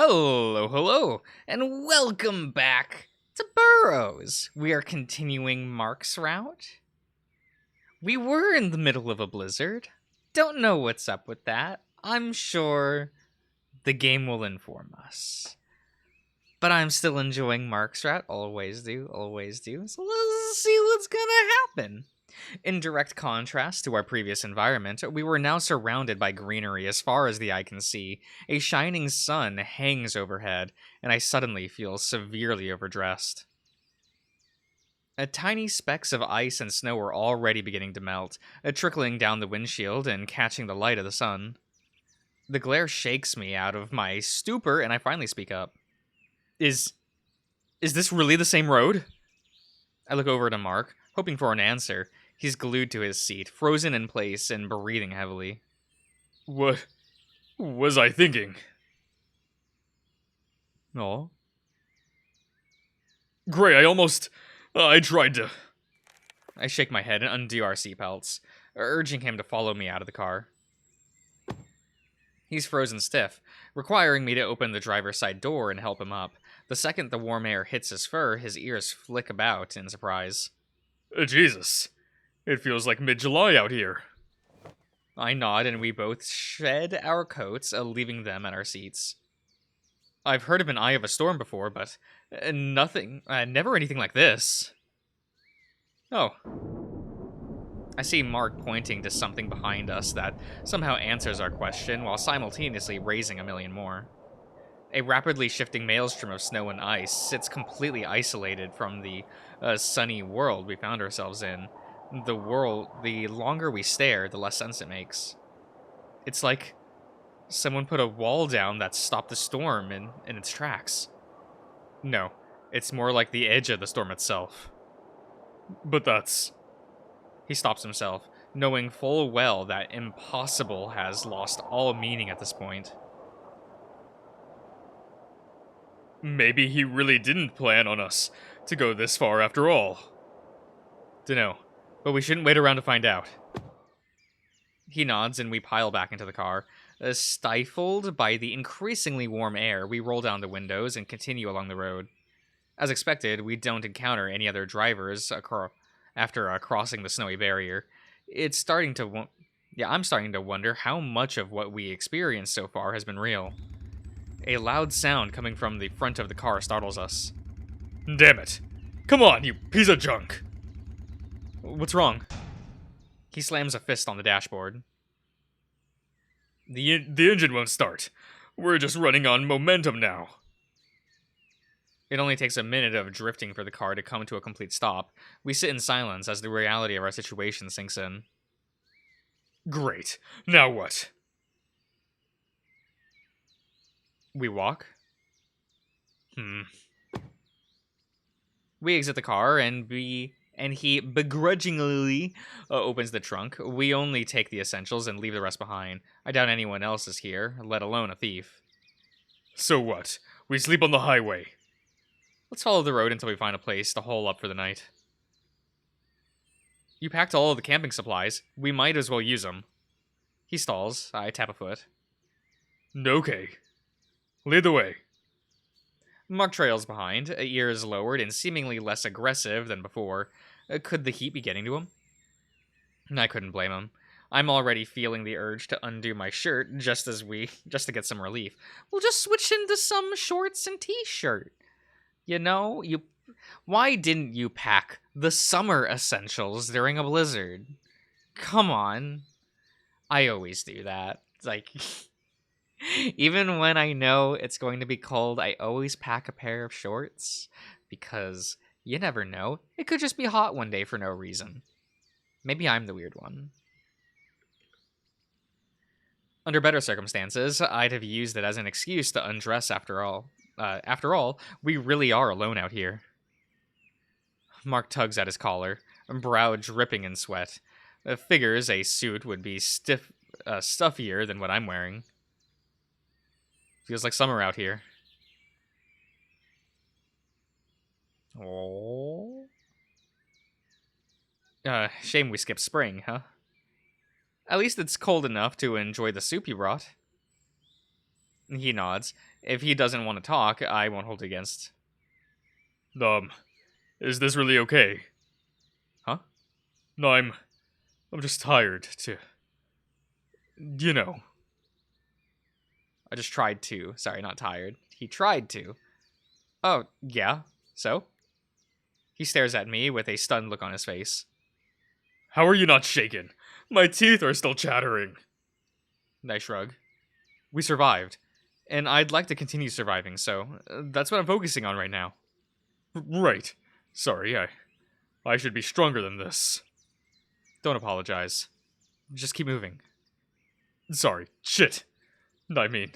Hello, and welcome back to Burrows. We are continuing Mark's route. We were in the middle of a blizzard. Don't know what's up with that. I'm sure the game will inform us. But I'm still enjoying Mark's route. Always do, always do. So let's see what's gonna happen. In direct contrast to our previous environment, we were now surrounded by greenery as far as the eye can see. A shining sun hangs overhead, and I suddenly feel severely overdressed. Tiny specks of ice and snow are already beginning to melt, trickling down the windshield and catching the light of the sun. The glare shakes me out of my stupor, and I finally speak up. Is this really the same road? I look over to Mark, hoping for an answer. He's glued to his seat, frozen in place and breathing heavily. What was I thinking? Oh? Gray, I tried to. I shake my head and undo our seatbelts, urging him to follow me out of the car. He's frozen stiff, requiring me to open the driver's side door and help him up. The second the warm air hits his fur, his ears flick about in surprise. Jesus. It feels like mid-July out here. I nod and we both shed our coats, leaving them at our seats. I've heard of an eye of a storm before, but never anything like this. Oh. I see Mark pointing to something behind us that somehow answers our question while simultaneously raising a million more. A rapidly shifting maelstrom of snow and ice sits completely isolated from the sunny world we found ourselves in. The longer we stare, the less sense it makes. It's like someone put a wall down that stopped the storm in its tracks. No, it's more like the edge of the storm itself. But that's... He stops himself, knowing full well that impossible has lost all meaning at this point. Maybe he really didn't plan on us to go this far after all. Dunno, but we shouldn't wait around to find out. He nods and we pile back into the car. Stifled by the increasingly warm air, we roll down the windows and continue along the road. As expected, we don't encounter any other drivers after crossing the snowy barrier. I'm starting to wonder how much of what we experienced so far has been real. A loud sound coming from the front of the car startles us. Damn it. Come on, you piece of junk. What's wrong? He slams a fist on the dashboard. The engine won't start. We're just running on momentum now. It only takes a minute of drifting for the car to come to a complete stop. We sit in silence as the reality of our situation sinks in. Great. Now what? We walk. We exit the car and he begrudgingly opens the trunk. We only take the essentials and leave the rest behind. I doubt anyone else is here, let alone a thief. So what? We sleep on the highway. Let's follow the road until we find a place to hole up for the night. You packed all of the camping supplies. We might as well use them. He stalls. I tap a foot. Okay. Lead the way. Mark trails behind, ears lowered and seemingly less aggressive than before. Could the heat be getting to him? I couldn't blame him. I'm already feeling the urge to undo my shirt just to get some relief. We'll just switch into some shorts and t-shirt. You know, why didn't you pack the summer essentials during a blizzard? Come on. I always do that. It's like, even when I know it's going to be cold, I always pack a pair of shorts because you never know. It could just be hot one day for no reason. Maybe I'm the weird one. Under better circumstances, I'd have used it as an excuse to undress after all. After all, we really are alone out here. Mark tugs at his collar, brow dripping in sweat. Figures a suit would be stuffier than what I'm wearing. Feels like summer out here. Oh. Shame we skipped spring, huh? At least it's cold enough to enjoy the soup you brought. He nods. If he doesn't want to talk, I won't hold it against. Is this really okay? Huh? No, I'm just tired to. You know. I just tried to. Sorry, not tired. He tried to. Oh, yeah. So? He stares at me with a stunned look on his face. How are you not shaken? My teeth are still chattering. I shrug. We survived. And I'd like to continue surviving, so that's what I'm focusing on right now. Right. Sorry, I should be stronger than this. Don't apologize. Just keep moving. Sorry. Shit. I mean,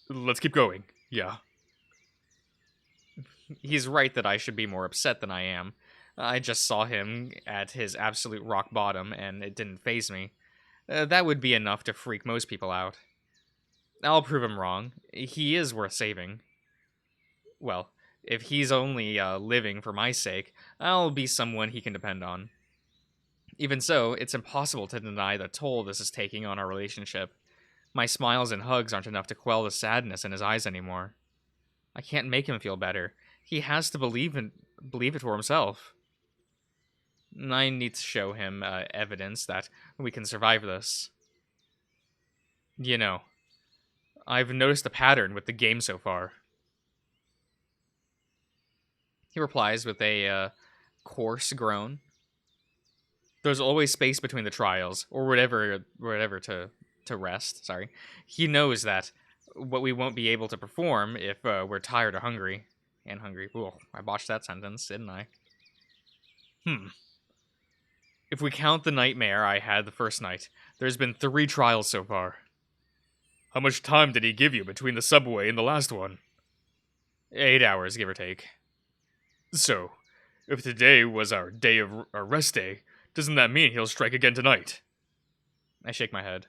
let's keep going. Yeah. He's right that I should be more upset than I am. I just saw him at his absolute rock bottom, and it didn't faze me. That would be enough to freak most people out. I'll prove him wrong. He is worth saving. Well, if he's only living for my sake, I'll be someone he can depend on. Even so, it's impossible to deny the toll this is taking on our relationship. My smiles and hugs aren't enough to quell the sadness in his eyes anymore. I can't make him feel better. He has to believe it for himself. I need to show him evidence that we can survive this. You know, I've noticed a pattern with the game so far. He replies with a coarse groan. There's always space between the trials, or whatever to rest. Sorry. He knows that what we won't be able to perform if we're tired or hungry. And hungry. Ooh, I botched that sentence, didn't I? If we count the nightmare I had the first night, there's been 3 trials so far. How much time did he give you between the subway and the last one? 8 hours, give or take. So, if today was our rest day, doesn't that mean he'll strike again tonight? I shake my head.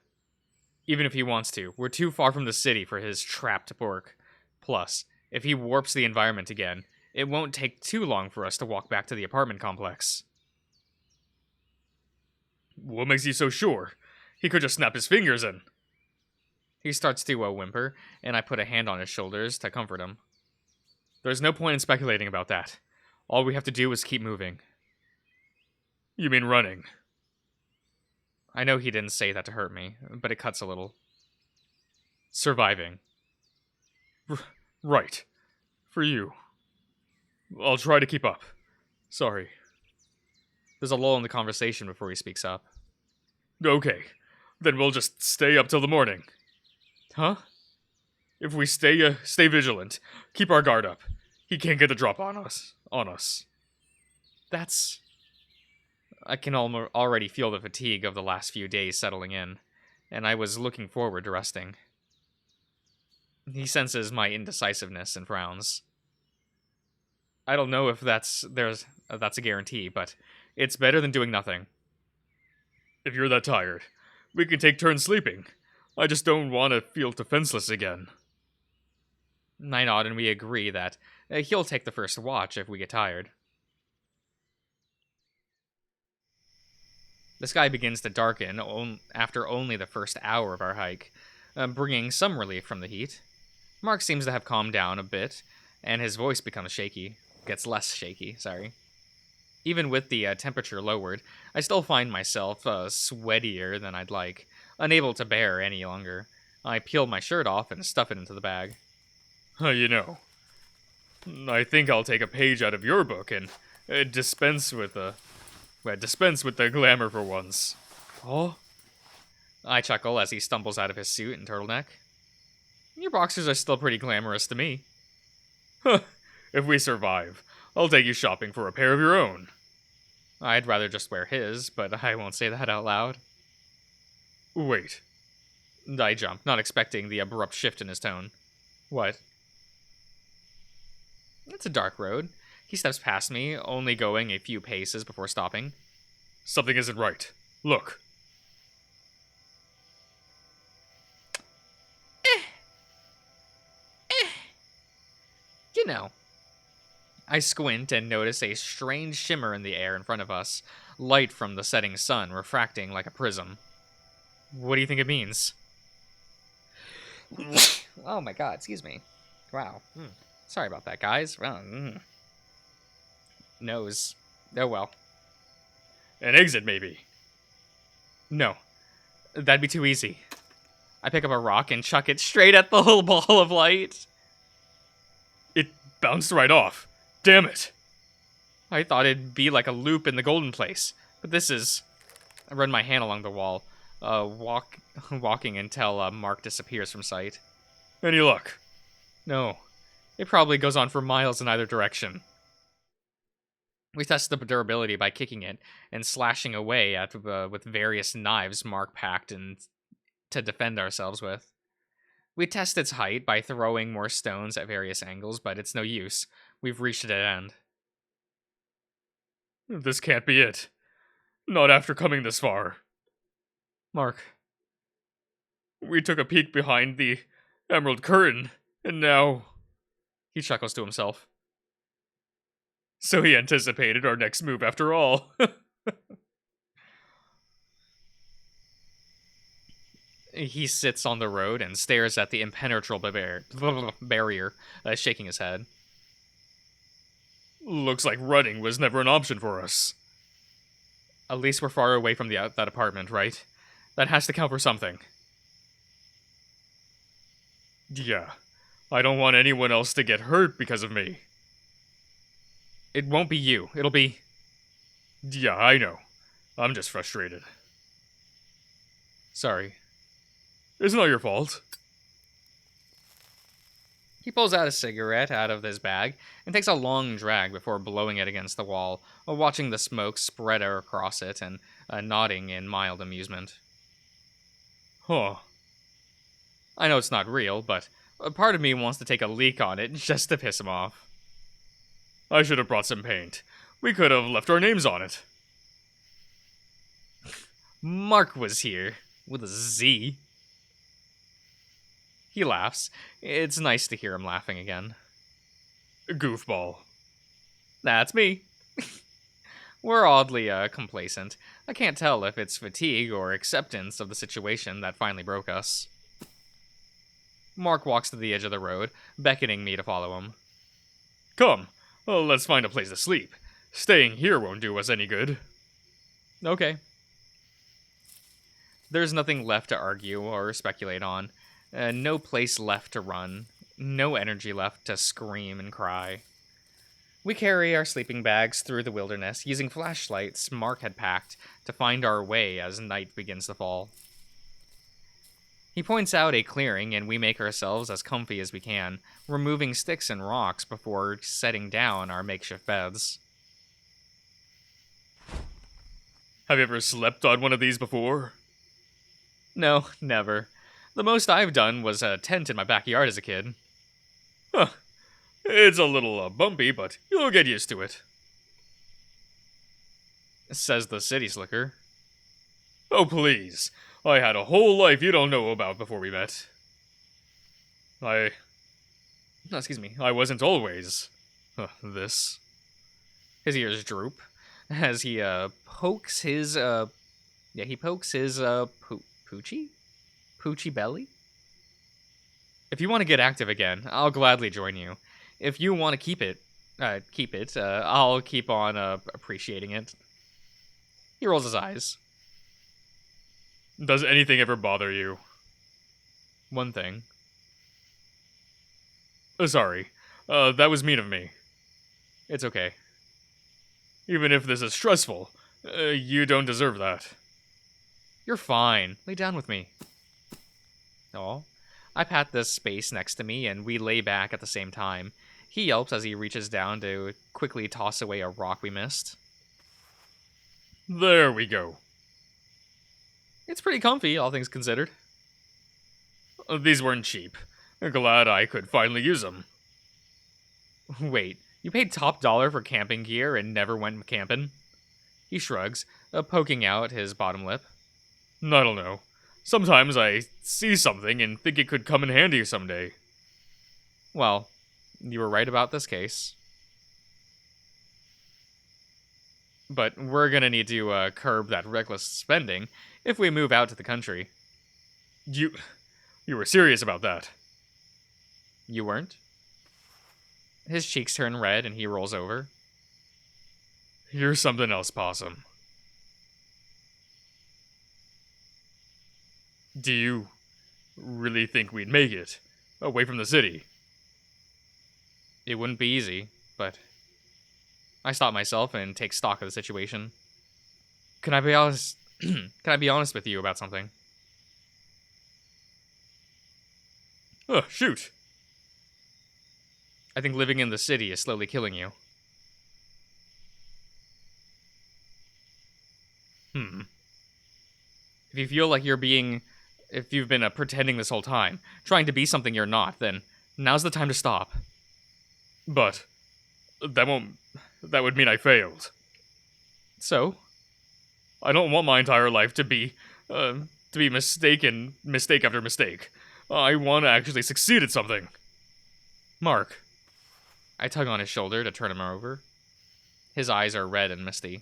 Even if he wants to, we're too far from the city for his trapped work. Plus, if he warps the environment again, it won't take too long for us to walk back to the apartment complex. What makes you so sure? He could just snap his fingers and... He starts to whimper, and I put a hand on his shoulders to comfort him. There's no point in speculating about that. All we have to do is keep moving. You mean running? I know he didn't say that to hurt me, but it cuts a little. Surviving. Right. For you. I'll try to keep up. Sorry. There's a lull in the conversation before he speaks up. Okay. Then we'll just stay up till the morning. Huh? If we stay vigilant, keep our guard up. He can't get the drop on us. That's... I can already feel the fatigue of the last few days settling in, and I was looking forward to resting. He senses my indecisiveness and frowns. I don't know if that's a guarantee, but it's better than doing nothing. If you're that tired, we can take turns sleeping. I just don't want to feel defenseless again. I nod and we agree that he'll take the first watch if we get tired. The sky begins to darken after only the first hour of our hike, bringing some relief from the heat. Mark seems to have calmed down a bit, and his voice becomes shaky. Gets less shaky, sorry. Even with the temperature lowered, I still find myself sweatier than I'd like, unable to bear any longer. I peel my shirt off and stuff it into the bag. You know, I think I'll take a page out of your book and dispense with the glamour for once. Oh? I chuckle as he stumbles out of his suit and turtleneck. Your boxers are still pretty glamorous to me. If we survive, I'll take you shopping for a pair of your own. I'd rather just wear his, but I won't say that out loud. Wait. I jump, not expecting the abrupt shift in his tone. What? It's a dark road. He steps past me, only going a few paces before stopping. Something isn't right. Look. You know. I squint and notice a strange shimmer in the air in front of us, light from the setting sun refracting like a prism. What do you think it means? Oh my god, excuse me. Wow. Sorry about that, guys. Well, nose. Oh well. An exit, maybe. No, that'd be too easy. I pick up a rock and chuck it straight at the little ball of light. It bounced right off. Damn it. I thought it'd be like a loop in the golden place, but this is... I run my hand along the wall, walking until Mark disappears from sight. Any luck? No, it probably goes on for miles in either direction. We test the durability by kicking it and slashing away at with various knives Mark packed and to defend ourselves with. We test its height by throwing more stones at various angles, but it's no use. We've reached a dead end. This can't be it. Not after coming this far. Mark. We took a peek behind the emerald curtain, and now... He chuckles to himself. So he anticipated our next move after all. He sits on the road and stares at the impenetrable barrier, shaking his head. Looks like running was never an option for us. At least we're far away from that apartment, right? That has to count for something. Yeah. I don't want anyone else to get hurt because of me. It won't be you. It'll be... Yeah, I know. I'm just frustrated. Sorry. It's not your fault. He pulls out a cigarette out of his bag and takes a long drag before blowing it against the wall, while watching the smoke spread across it and nodding in mild amusement. Huh. I know it's not real, but a part of me wants to take a leak on it just to piss him off. I should have brought some paint. We could have left our names on it. Mark was here, with a Z. He laughs. It's nice to hear him laughing again. Goofball. That's me. We're oddly complacent. I can't tell if it's fatigue or acceptance of the situation that finally broke us. Mark walks to the edge of the road, beckoning me to follow him. Come, let's find a place to sleep. Staying here won't do us any good. Okay. There's nothing left to argue or speculate on. No place left to run. No energy left to scream and cry. We carry our sleeping bags through the wilderness, using flashlights Mark had packed to find our way as night begins to fall. He points out a clearing, and we make ourselves as comfy as we can, removing sticks and rocks before setting down our makeshift beds. Have you ever slept on one of these before? No, never. The most I've done was a tent in my backyard as a kid. Huh. It's a little bumpy, but you'll get used to it. Says the city slicker. Oh, please. I had a whole life you don't know about before we met. No, excuse me. I wasn't always... this. His ears droop as he pokes his Poochie belly? If you want to get active again, I'll gladly join you. If you want to keep it, I'll keep on appreciating it. He rolls his eyes. Does anything ever bother you? One thing. Sorry. That was mean of me. It's okay. Even if this is stressful, you don't deserve that. You're fine. Lay down with me. Aw. I pat the space next to me, and we lay back at the same time. He yelps as he reaches down to quickly toss away a rock we missed. There we go. It's pretty comfy, all things considered. These weren't cheap. Glad I could finally use them. Wait, you paid top dollar for camping gear and never went camping? He shrugs, poking out his bottom lip. I don't know. Sometimes I see something and think it could come in handy someday. Well, you were right about this case. But we're gonna need to curb that reckless spending if we move out to the country. You were serious about that. You weren't? His cheeks turn red and he rolls over. You're something else, Possum. Do you really think we'd make it away from the city? It wouldn't be easy, but I stop myself and take stock of the situation. Can I be honest? Can I be honest with you about something? Oh, shoot. I think living in the city is slowly killing you. If you feel like if you've been pretending this whole time, trying to be something you're not, then now's the time to stop. But that would mean I failed. So? I don't want my entire life to be mistake after mistake. I want to actually succeed at something. Mark. I tug on his shoulder to turn him over. His eyes are red and misty.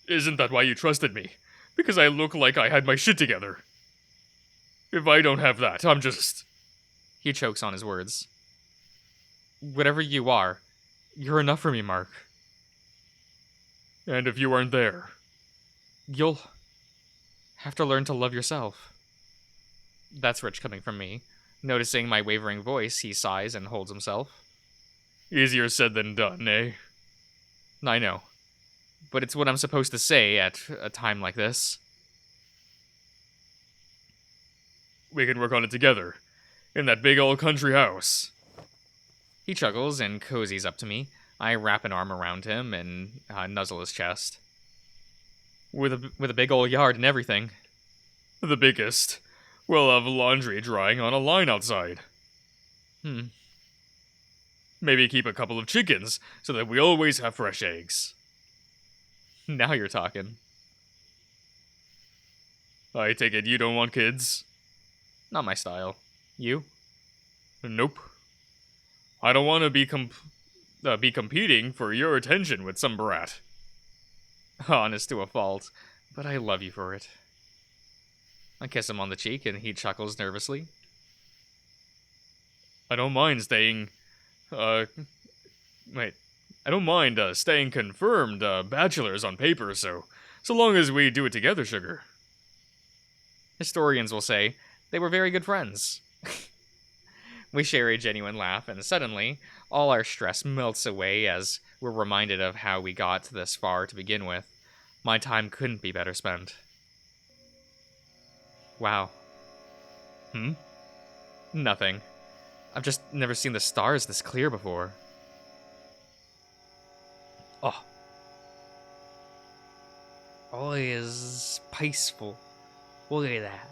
Isn't that why you trusted me? Because I look like I had my shit together. If I don't have that, I'm just... He chokes on his words. Whatever you are, you're enough for me, Mark. And if you aren't there? You'll have to learn to love yourself. That's rich coming from me. Noticing my wavering voice, he sighs and holds himself. Easier said than done, eh? I know. But it's what I'm supposed to say at a time like this. We can work on it together. In that big old country house. He chuckles and cozies up to me. I wrap an arm around him and nuzzle his chest. With a big old yard and everything. The biggest. We'll have laundry drying on a line outside. Maybe keep a couple of chickens so that we always have fresh eggs. Now you're talking. I take it you don't want kids? Not my style. You? Nope. I don't want to be competing for your attention with some brat. Honest to a fault, but I love you for it. I kiss him on the cheek and he chuckles nervously. I don't mind staying... I don't mind staying confirmed bachelors on paper, so long as we do it together, sugar. Historians will say they were very good friends. We share a genuine laugh, and suddenly, all our stress melts away as we're reminded of how we got this far to begin with. My time couldn't be better spent. Wow. Nothing. I've just never seen the stars this clear before. Oh, it is peaceful. Look at that.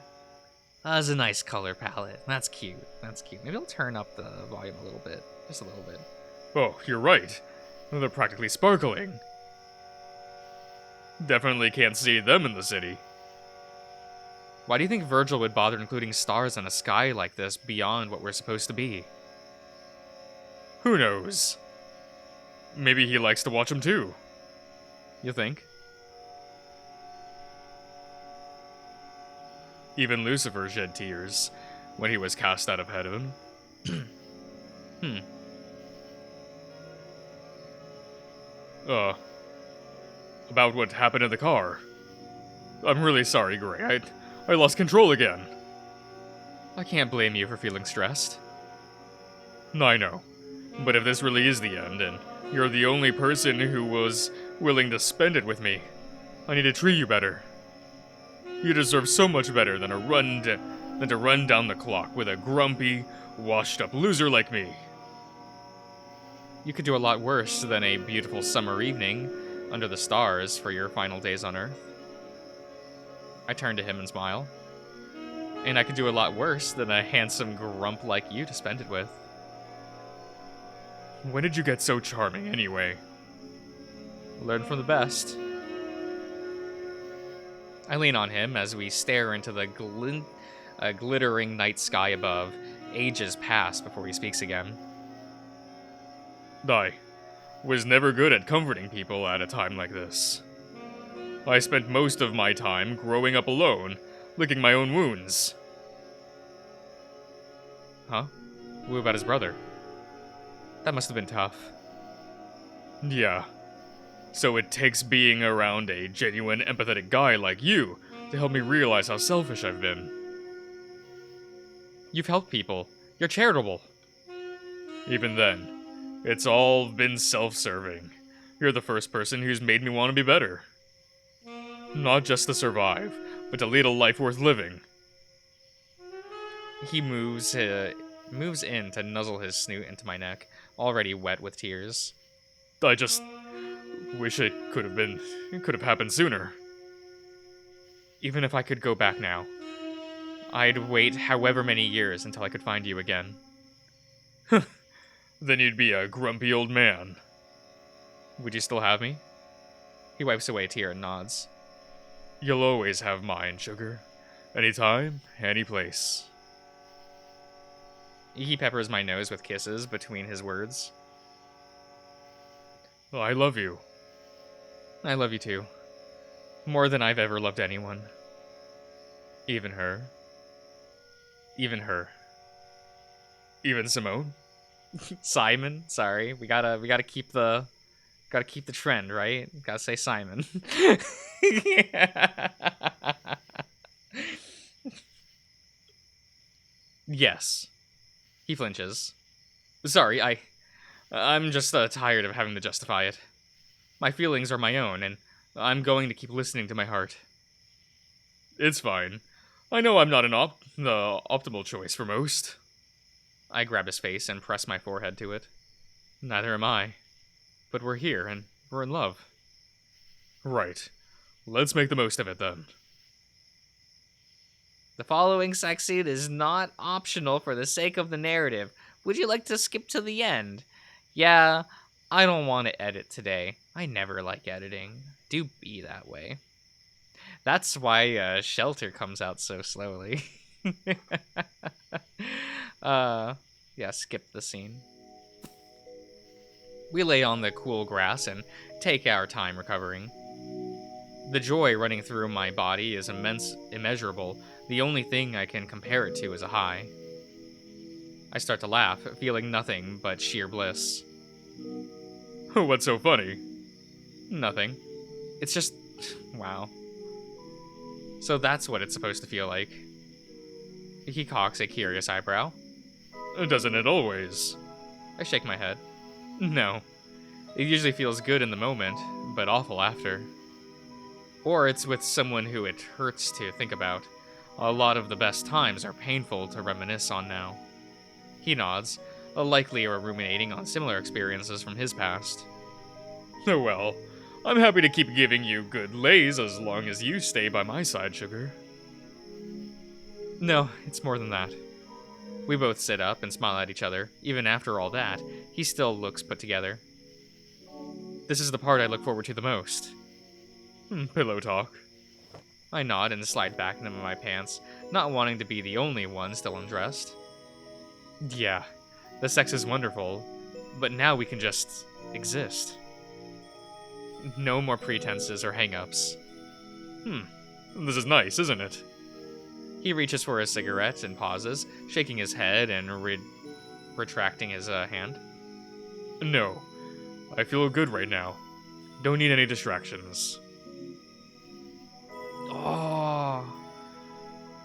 That's a nice color palette. That's cute. Maybe I'll turn up the volume a little bit. Just a little bit. Oh, you're right. They're practically sparkling. Definitely can't see them in the city. Why do you think Virgil would bother including stars in a sky like this beyond what we're supposed to be? Who knows? Maybe he likes to watch them too. You think? Even Lucifer shed tears when he was cast out of heaven. About what happened in the car. I'm really sorry, Gray. I lost control again. I can't blame you for feeling stressed. I know. But if this really is the end, and you're the only person who was willing to spend it with me, I need to treat you better. You deserve so much better than to run down the clock with a grumpy, washed-up loser like me. You could do a lot worse than a beautiful summer evening under the stars for your final days on Earth. I turn to him and smile. And I could do a lot worse than a handsome grump like you to spend it with. When did you get so charming, anyway? Learn from the best. I lean on him as we stare into the glittering night sky above. Ages pass before he speaks again. I was never good at comforting people at a time like this. I spent most of my time growing up alone, licking my own wounds. Huh? What about his brother? That must have been tough. Yeah. So it takes being around a genuine, empathetic guy like you to help me realize how selfish I've been. You've helped people. You're charitable. Even then, it's all been self-serving. You're the first person who's made me want to be better. Not just to survive, but to lead a life worth living. He moves in to nuzzle his snoot into my neck, already wet with tears. I just wish it could have happened sooner. Even if I could go back now, I'd wait however many years until I could find you again. Then you'd be a grumpy old man. Would you still have me? He wipes away a tear and nods. You'll always have mine, sugar. Anytime, any place. He peppers my nose with kisses between his words. I love you. I love you too. More than I've ever loved anyone. Even her. Even her. Even Simone? Simon, sorry. We gotta keep the trend, right? Gotta say Simon. Yes. He flinches. Sorry, I'm just tired of having to justify it. My feelings are my own, and I'm going to keep listening to my heart. It's fine. I know I'm not the optimal choice for most. I grab his face and press my forehead to it. Neither am I. But we're here, and we're in love. Right. Let's make the most of it then. The following sex scene is not optional for the sake of the narrative. Would you like to skip to the end? Yeah, I don't want to edit today. I never like editing. Do be that way. That's why Shelter comes out so slowly. Yeah, skip the scene. We lay on the cool grass and take our time recovering. The joy running through my body is immeasurable. The only thing I can compare it to is a high. I start to laugh, feeling nothing but sheer bliss. What's so funny? Nothing. It's just... wow. So that's what it's supposed to feel like. He cocks a curious eyebrow. Doesn't it always? I shake my head. No. It usually feels good in the moment, but awful after. Or it's with someone who it hurts to think about. A lot of the best times are painful to reminisce on now. He nods, likely ruminating on similar experiences from his past. Well, I'm happy to keep giving you good lays as long as you stay by my side, sugar. No, it's more than that. We both sit up and smile at each other. Even after all that, he still looks put together. This is the part I look forward to the most. Pillow talk. I nod and slide back into my pants, not wanting to be the only one still undressed. Yeah, the sex is wonderful, but now we can just exist. No more pretenses or hang-ups. This is nice, isn't it? He reaches for a cigarette and pauses, shaking his head and retracting his hand. No, I feel good right now. Don't need any distractions. Oh,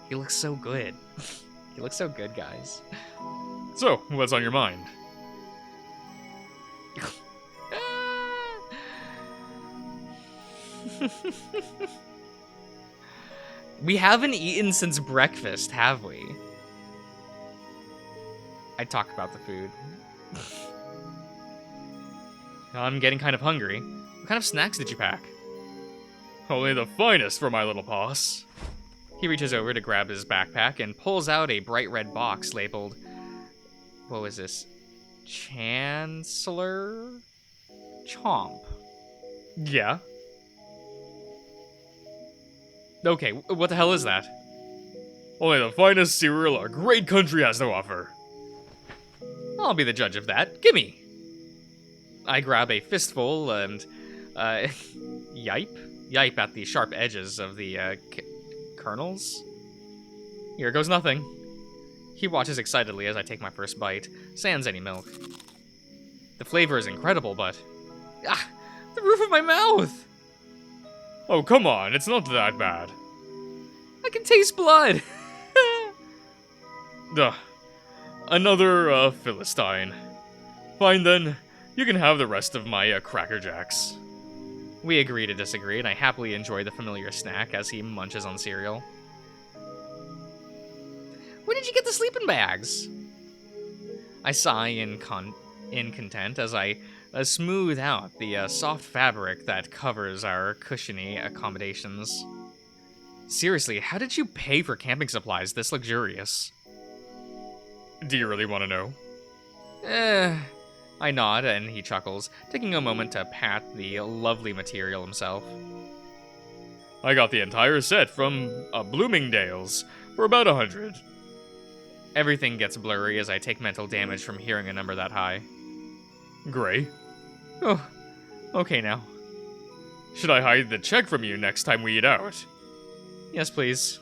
he looks so good. He looks so good, guys. So, what's on your mind? We haven't eaten since breakfast, have we? I talk about the food. I'm getting kind of hungry. What kind of snacks did you pack? Only the finest for my little boss. He reaches over to grab his backpack and pulls out a bright red box labeled... what was this? Chancellor? Chomp. Yeah? Okay, what the hell is that? Only the finest cereal our great country has to offer. I'll be the judge of that. Gimme! I grab a fistful and, yipe at the sharp edges of the, kernels. Here goes nothing. He watches excitedly as I take my first bite, sans any milk. The flavor is incredible, but... Ah! The roof of my mouth! Oh, come on, it's not that bad. I can taste blood! Duh. Another, Philistine. Fine then, you can have the rest of my, Cracker Jacks. We agree to disagree, and I happily enjoy the familiar snack as he munches on cereal. Where did you get the sleeping bags? I sigh in content as I smooth out the soft fabric that covers our cushiony accommodations. Seriously, how did you pay for camping supplies this luxurious? Do you really want to know? I nod and he chuckles, taking a moment to pat the lovely material himself. I got the entire set from Bloomingdale's for about 100. Everything gets blurry as I take mental damage from hearing a number that high. Gray? Oh, okay now. Should I hide the check from you next time we eat out? Yes, please.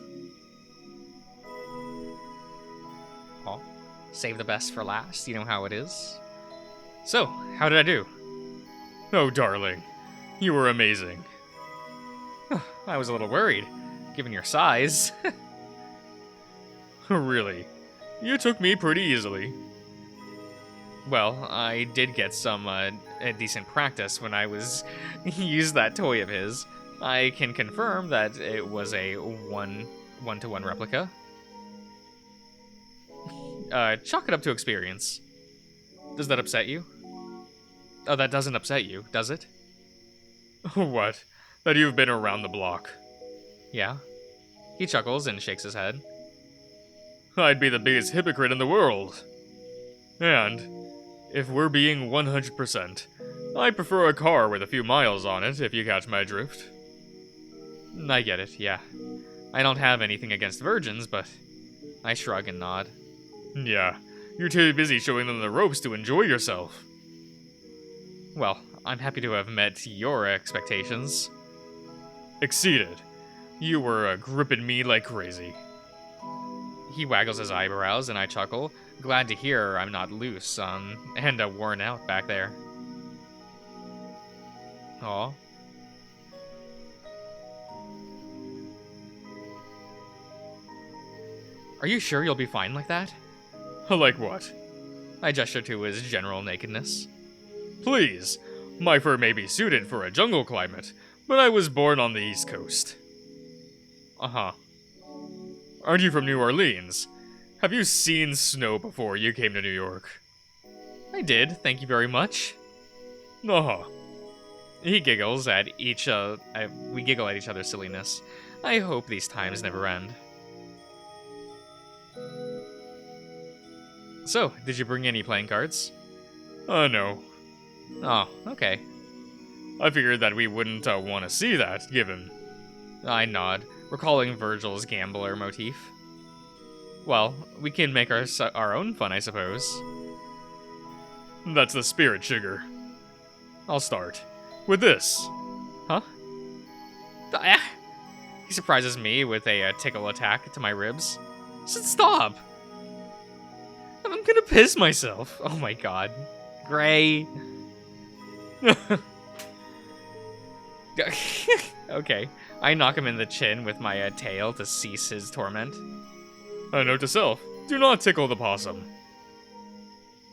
Oh, save the best for last, you know how it is. So, how did I do? Oh, darling. You were amazing. I was a little worried, given your size. Really? You took me pretty easily. Well, I did get some decent practice when I used that toy of his. I can confirm that it was a one-to-one replica. Chalk it up to experience. Does that upset you? Oh, that doesn't upset you, does it? What? That you've been around the block. Yeah. He chuckles and shakes his head. I'd be the biggest hypocrite in the world. And, if we're being 100%, I prefer a car with a few miles on it, if you catch my drift. I get it, yeah. I don't have anything against virgins, but I shrug and nod. Yeah, you're too busy showing them the ropes to enjoy yourself. Well, I'm happy to have met your expectations. Exceeded. You were gripping me like crazy. He waggles his eyebrows and I chuckle, glad to hear I'm not loose and worn out back there. Aw. Are you sure you'll be fine like that? Like what? I gesture to his general nakedness. Please, my fur may be suited for a jungle climate, but I was born on the East Coast. Uh-huh. Aren't you from New Orleans? Have you seen snow before you came to New York? I did, thank you very much. Uh-huh. He giggles at we giggle at each other's silliness. I hope these times never end. So, did you bring any playing cards? No. Oh, okay. I figured that we wouldn't want to see that, given. I nod, recalling Virgil's gambler motif. Well, we can make our own fun, I suppose. That's the spirit, sugar. I'll start with this. Huh? He surprises me with a tickle attack to my ribs. Stop! I'm gonna piss myself. Oh my god. Gray. Okay. I knock him in the chin with my tail to cease his torment. A note to self, do not tickle the possum.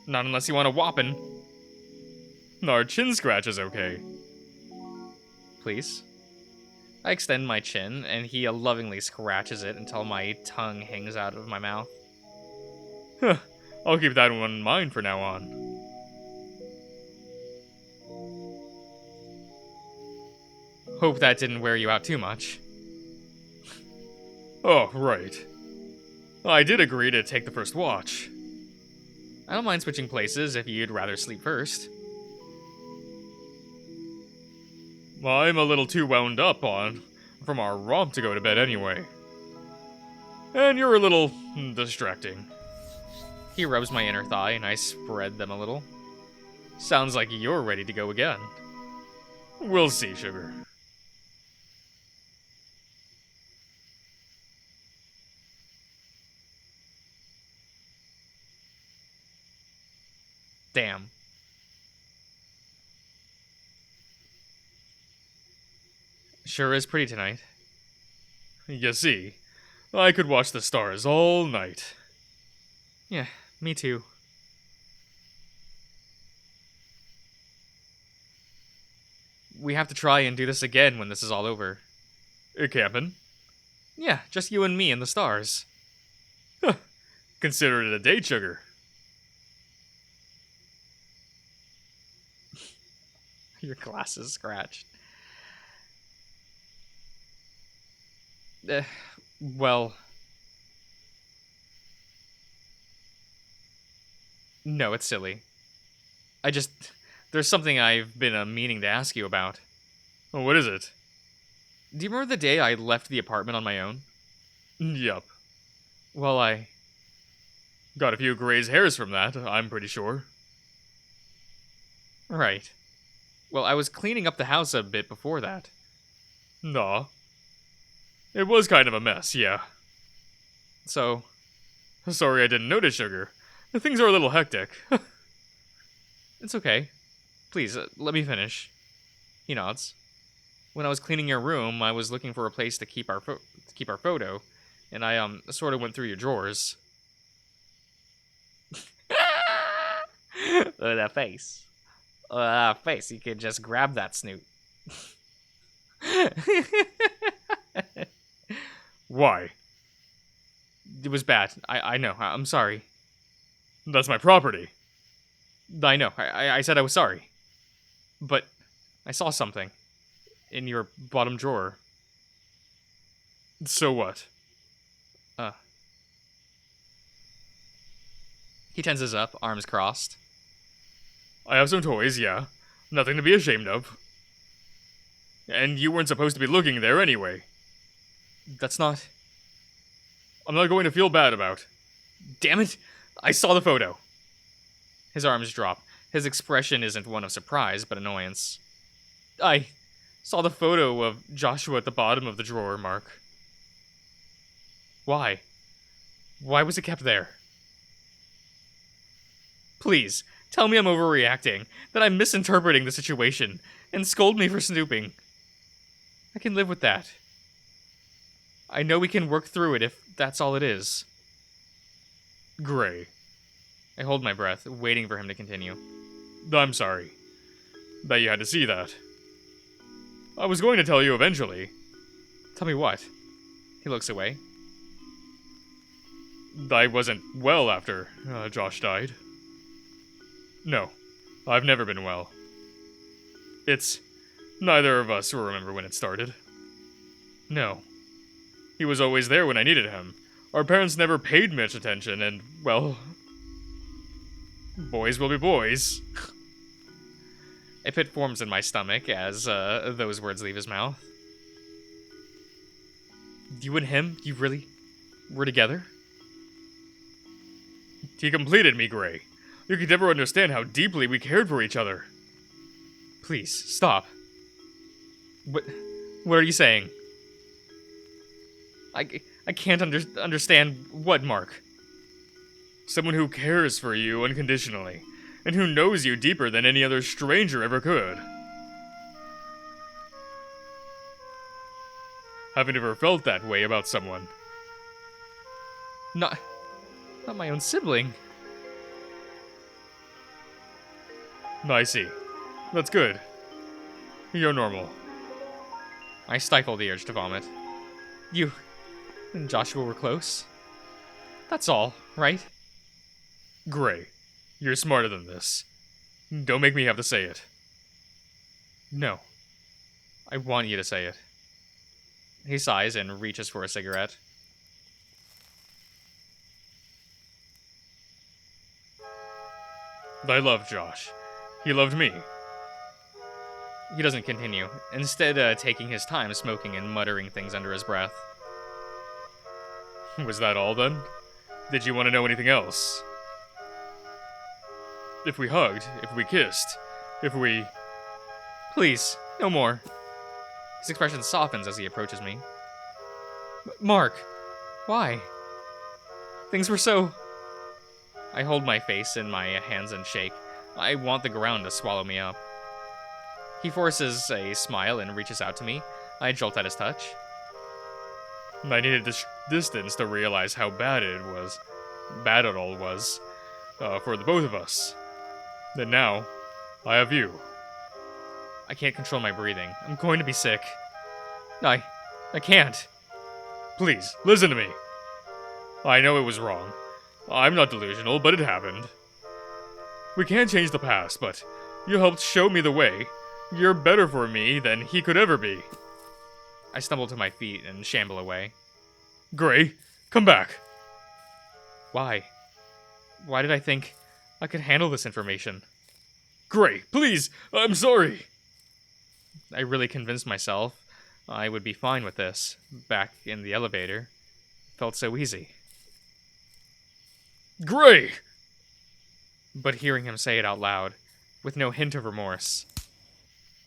Not unless you want a whopping. Our chin scratch is okay. Please? I extend my chin, and he lovingly scratches it until my tongue hangs out of my mouth. Huh. I'll keep that one in mind for now on. Hope that didn't wear you out too much. Oh, right. I did agree to take the first watch. I don't mind switching places if you'd rather sleep first. I'm a little too wound up from our romp to go to bed anyway. And you're a little distracting. He rubs my inner thigh and I spread them a little. Sounds like you're ready to go again. We'll see, sugar. Damn. Sure is pretty tonight. You see, I could watch the stars all night. Yeah, me too. We have to try and do this again when this is all over. Campin'? Yeah, just you and me and the stars. Consider it a date, sugar. Your glasses scratched. Well... No, it's silly. There's something I've been meaning to ask you about. Oh, what is it? Do you remember the day I left the apartment on my own? Yup. Well, I... Got a few grazed hairs from that, I'm pretty sure. Right. Well, I was cleaning up the house a bit before that. Nah. It was kind of a mess, yeah. So... Sorry I didn't notice, sugar. Things are a little hectic. It's okay. Please, let me finish. He nods. When I was cleaning your room, I was looking for a place to keep our photo, and I sort of went through your drawers. That face. That face. You could just grab that snoot. Why? It was bad. I know. I'm sorry. That's my property. I know. I said I was sorry. But I saw something in your bottom drawer. So what? He tenses up, arms crossed. I have some toys, yeah. Nothing to be ashamed of. And you weren't supposed to be looking there anyway. That's not... I'm not going to feel bad about. Damn it! I saw the photo! His arms drop. His expression isn't one of surprise, but annoyance. I saw the photo of Joshua at the bottom of the drawer, Mark. Why? Why was it kept there? Please, tell me I'm overreacting, that I'm misinterpreting the situation, and scold me for snooping. I can live with that. I know we can work through it if that's all it is. Gray. I hold my breath, waiting for him to continue. I'm sorry that you had to see that. I was going to tell you eventually. Tell me what? He looks away. I wasn't well after Josh died. No, I've never been well. It's neither of us will remember when it started. No. He was always there when I needed him. Our parents never paid much attention, and, well... boys will be boys. A pit forms in my stomach as those words leave his mouth. You and him, you really were together? He completed me, Gray. You could never understand how deeply we cared for each other. Please, stop. What are you saying? I can't understand what, Mark? Someone who cares for you unconditionally, and who knows you deeper than any other stranger ever could. Haven't ever felt that way about someone. Not my own sibling. I see. That's good. You're normal. I stifle the urge to vomit. You and Joshua were close? That's all, right? Gray, you're smarter than this. Don't make me have to say it. No. I want you to say it. He sighs and reaches for a cigarette. I love Josh. He loved me. He doesn't continue, instead taking his time smoking and muttering things under his breath. Was that all then? Did you want to know anything else? If we hugged, if we kissed, if we... Please, no more. His expression softens as he approaches me. Mark, why? Things were so... I hold my face in my hands and shake, I want the ground to swallow me up. He forces a smile and reaches out to me. I jolt at his touch. I needed this distance to realize how bad it all was, for the both of us. And now, I have you. I can't control my breathing. I'm going to be sick. I can't. Please, listen to me. I know it was wrong. I'm not delusional, but it happened. We can't change the past, but you helped show me the way. You're better for me than he could ever be. I stumble to my feet and shamble away. Gray, come back. Why? Why did I think I could handle this information? Gray, please, I'm sorry. I really convinced myself I would be fine with this. Back in the elevator. Felt so easy. Gray! But hearing him say it out loud, with no hint of remorse.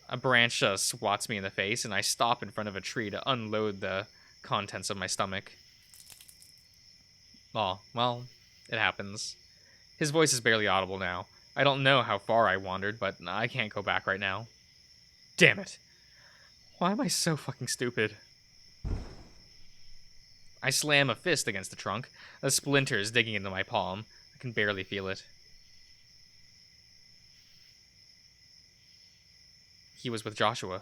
A branch swats me in the face, and I stop in front of a tree to unload the contents of my stomach. Oh, well, it happens. His voice is barely audible now. I don't know how far I wandered, but I can't go back right now. Damn it. Why am I so fucking stupid? I slam a fist against the trunk, a splinters digging into my palm. I can barely feel it. He was with Joshua.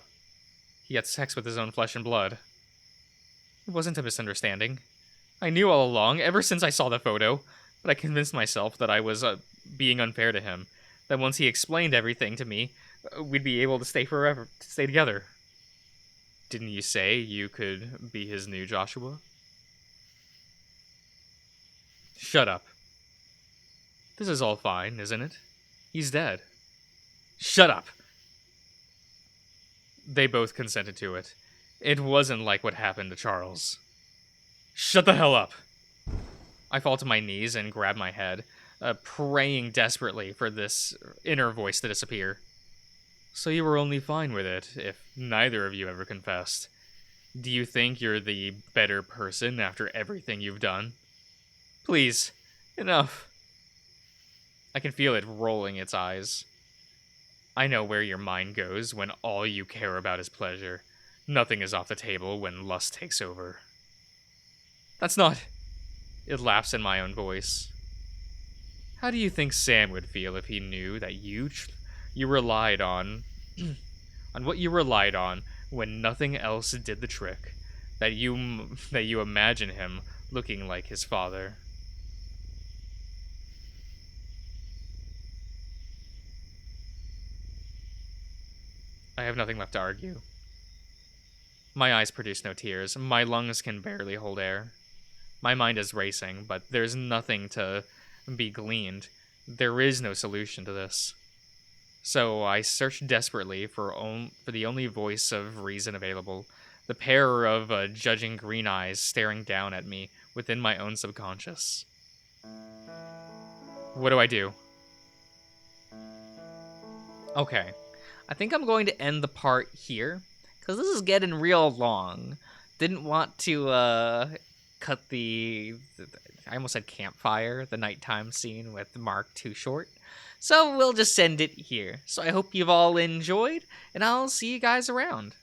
He had sex with his own flesh and blood. It wasn't a misunderstanding. I knew all along, ever since I saw the photo, but I convinced myself that I was being unfair to him. That once he explained everything to me, we'd be able to stay forever, to stay together. Didn't you say you could be his new Joshua? Shut up. This is all fine, isn't it? He's dead. Shut up. They both consented to it. It wasn't like what happened to Charles. Shut the hell up! I fall to my knees and grab my head, praying desperately for this inner voice to disappear. So you were only fine with it, if neither of you ever confessed. Do you think you're the better person after everything you've done? Please, enough. I can feel it rolling its eyes. I know where your mind goes when all you care about is pleasure. Nothing is off the table when lust takes over. That's not... It laughs in my own voice. How do you think Sam would feel if he knew that you relied on... on what you relied on when nothing else did the trick? That you imagine him looking like his father? I have nothing left to argue. My eyes produce no tears. My lungs can barely hold air. My mind is racing, but there's nothing to be gleaned. There is no solution to this. So I search desperately for the only voice of reason available, the pair of judging green eyes staring down at me within my own subconscious. What do I do? Okay, I think I'm going to end the part here, because this is getting real long. Didn't want to cut I almost said campfire, the nighttime scene with Mark too short. So we'll just send it here. So I hope you've all enjoyed, and I'll see you guys around.